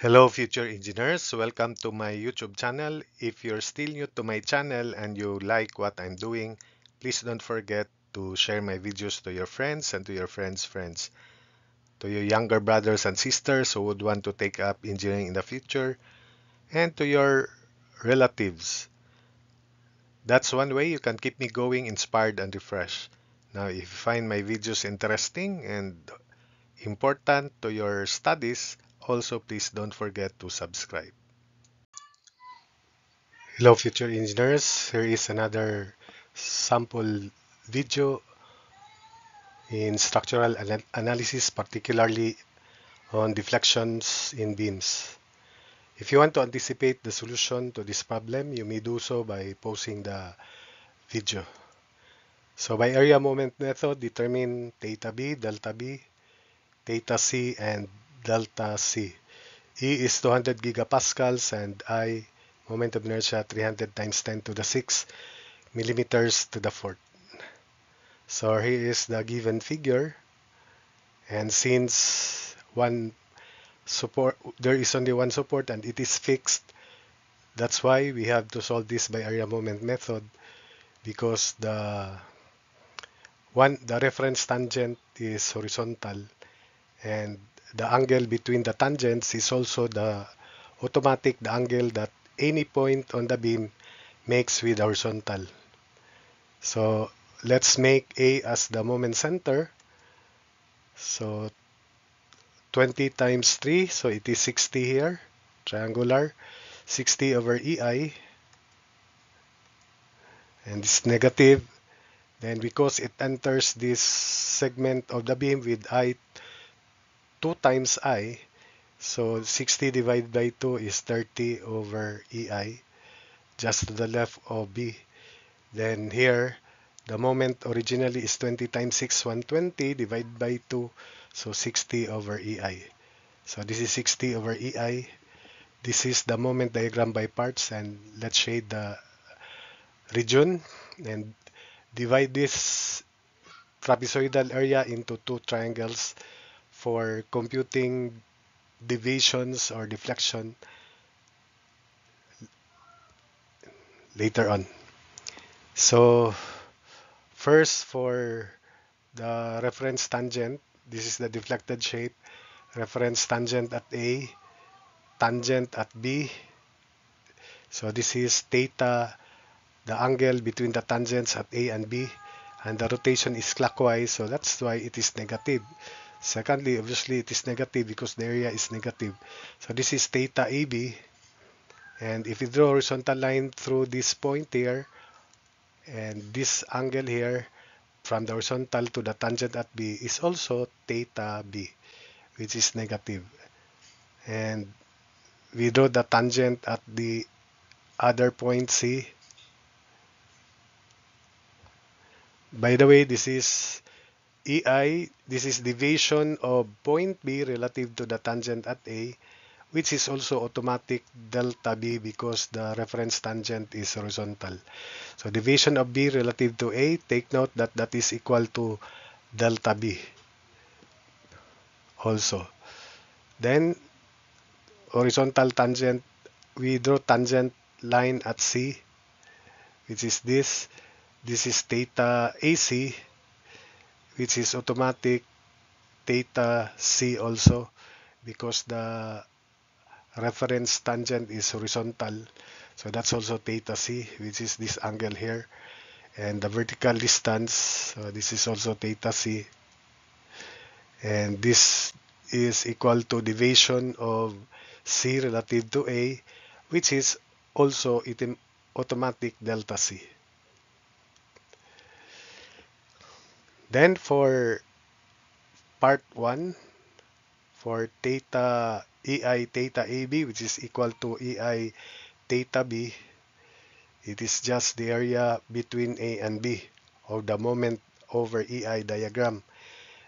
Hello future engineers, welcome to my YouTube channel. If you're still new to my channel and you like what I'm doing, please don't forget to share my videos to your friends and to your friends' friends. To your younger brothers and sisters who would want to take up engineering in the future, and to your relatives. That's one way you can keep me going, inspired and refreshed. Now, if you find my videos interesting and important to your studies, also please don't forget to subscribe. Hello future engineers, here is another sample video in structural analysis, particularly on deflections in beams. If you want to anticipate the solution to this problem, you may do so by pausing the video. So by area moment method, determine theta B, delta B, theta C, and delta C. E is 200 gigapascals and I, moment of inertia, 300 times 10 to the 6 millimeters to the fourth. So here is the given figure, and since one support, there is only one support and it is fixed, that's why we have to solve this by area moment method, because the reference tangent is horizontal and the angle between the tangents is also the angle that any point on the beam makes with horizontal. So let's make A as the moment center. So 20 times 3, so it is 60 here, triangular, 60 over EI, and it's negative. Then because it enters this segment of the beam with I 2 times I, so 60 divided by 2 is 30 over EI, just to the left of B. Then here, the moment originally is 20 times 6, 120 divided by 2, so 60 over EI. So this is 60 over EI. This is the moment diagram by parts, and let's shade the region and divide this trapezoidal area into two triangles for computing deviations or deflection later on. So first, for the reference tangent, this is the deflected shape, reference tangent at A, tangent at B. So this is theta, the angle between the tangents at A and B, and the rotation is clockwise, so that's why it is negative. Secondly, obviously it is negative because the area is negative. So this is theta AB, and if we draw a horizontal line through this point here, and this angle here from the horizontal to the tangent at B is also theta B, which is negative. And we draw the tangent at the other point C. By the way, this is EI, this is deviation of point B relative to the tangent at A, which is also automatic delta B because the reference tangent is horizontal. So deviation of B relative to A, take note that that is equal to delta B also. Then horizontal tangent, we draw tangent line at C, which is this. This is theta AC, which is automatic theta C also because the reference tangent is horizontal. So that's also theta C, which is this angle here. And the vertical distance, so this is also theta C. And this is equal to deviation of C relative to A, which is also automatic delta C. Then for part 1, for theta EI theta AB, which is equal to EI theta B, it is just the area between A and B of the moment over EI diagram.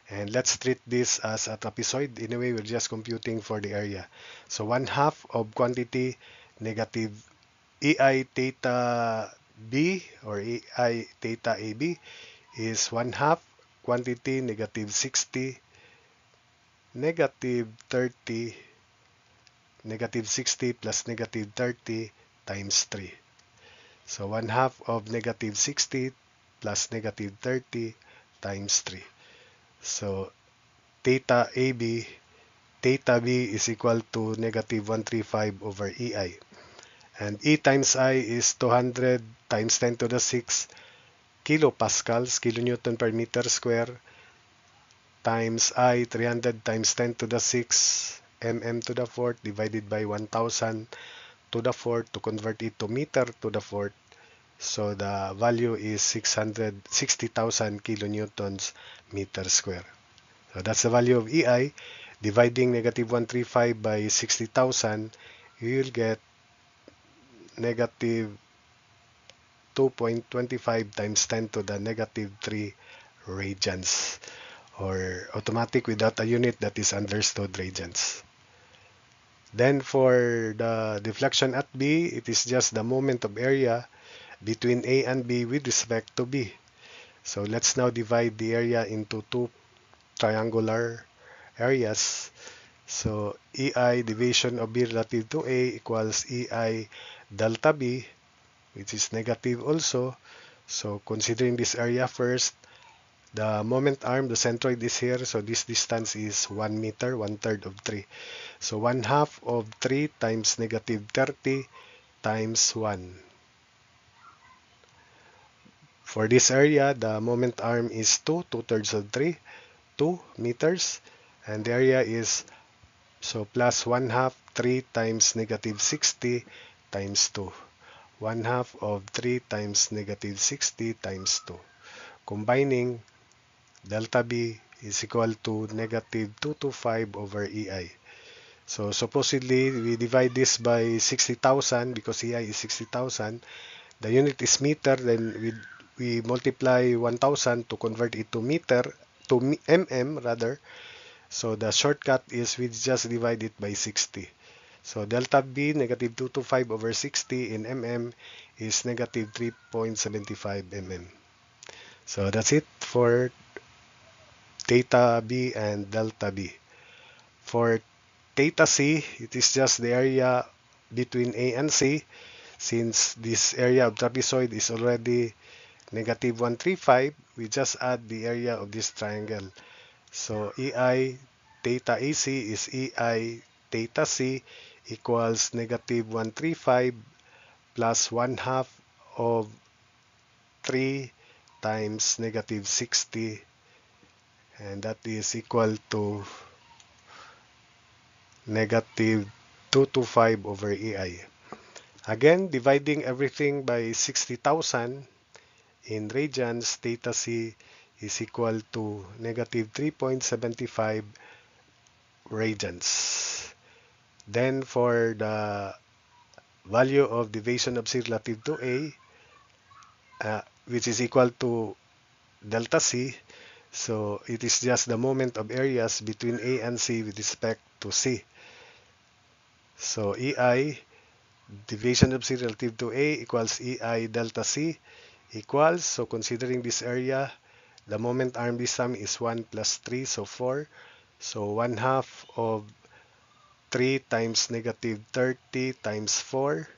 And let's treat this as a trapezoid. Anyway, we're just computing for the area. So 1/2 of quantity negative EI theta B or EI theta AB is 1/2 quantity negative 60, negative 30, negative 60 plus negative 30 times 3. So 1/2 of negative 60 plus negative 30 times 3. So theta AB, theta B is equal to negative 135 over EI. And E times I is 200 times 10 to the 6 kilopascals, kilonewton per meter square, times I 300 times 10 to the 6 mm to the fourth divided by 1000 to the fourth to convert it to meter to the fourth. So the value is 660,000 kilonewtons meter square. So that's the value of EI. Dividing negative 135 by 60,000, you will get negative 2.25 times 10 to the negative 3 radians, or automatic without a unit, that is understood radians. Then for the deflection at B, it is just the moment of area between A and B with respect to B. So let's now divide the area into two triangular areas. So EI division of B relative to A equals EI delta B, which is negative also. So considering this area first, the moment arm, the centroid is here, so this distance is 1 meter, 1/3 of 3. So 1/2 of 3 times negative 30 times 1. For this area, the moment arm is 2, 2/3 of 3, 2 meters. And the area is, so plus 1/2, 3 times negative 60 times 2. 1/2 of 3 times negative 60 times 2. Combining, delta B is equal to negative 225 over EI. So supposedly, we divide this by 60,000 because EI is 60,000. The unit is meter, then we multiply 1,000 to convert it to meter, to mm rather. So the shortcut is we just divide it by 60. So delta B, negative 225 over 60 in mm is negative 3.75 mm. So that's it for theta B and delta B. For theta C, it is just the area between A and C. Since this area of trapezoid is already negative 135, we just add the area of this triangle. So EI theta AC is EI theta C equals negative 135 plus 1/2 of 3 times negative 60, and that is equal to negative 225 over EI. Again, dividing everything by 60,000 in radians, theta C is equal to negative 3.75 radians. Then for the value of deviation of C relative to A, which is equal to delta C, so it is just the moment of areas between A and C with respect to C. So EI deviation of C relative to A equals EI delta C equals, so considering this area, the moment arm this time is 1 plus 3, so 4. So 1/2 of 3 times negative 30 times 4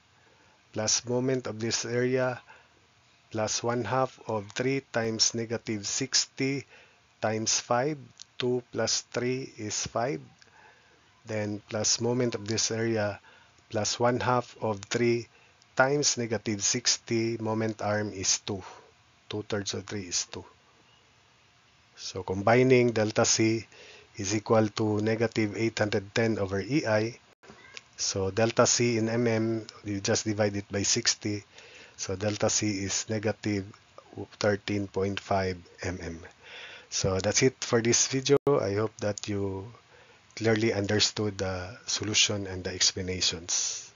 plus moment of this area plus 1/2 of 3 times negative 60 times 5. 2 plus 3 is 5. Then plus moment of this area plus 1/2 of 3 times negative 60, moment arm is 2. 2/3 of 3 is 2. So combining, delta C is equal to negative 810 over EI. So delta C in mm, you just divide it by 60. So delta C is negative 13.5 mm. So that's it for this video. I hope that you clearly understood the solution and the explanations.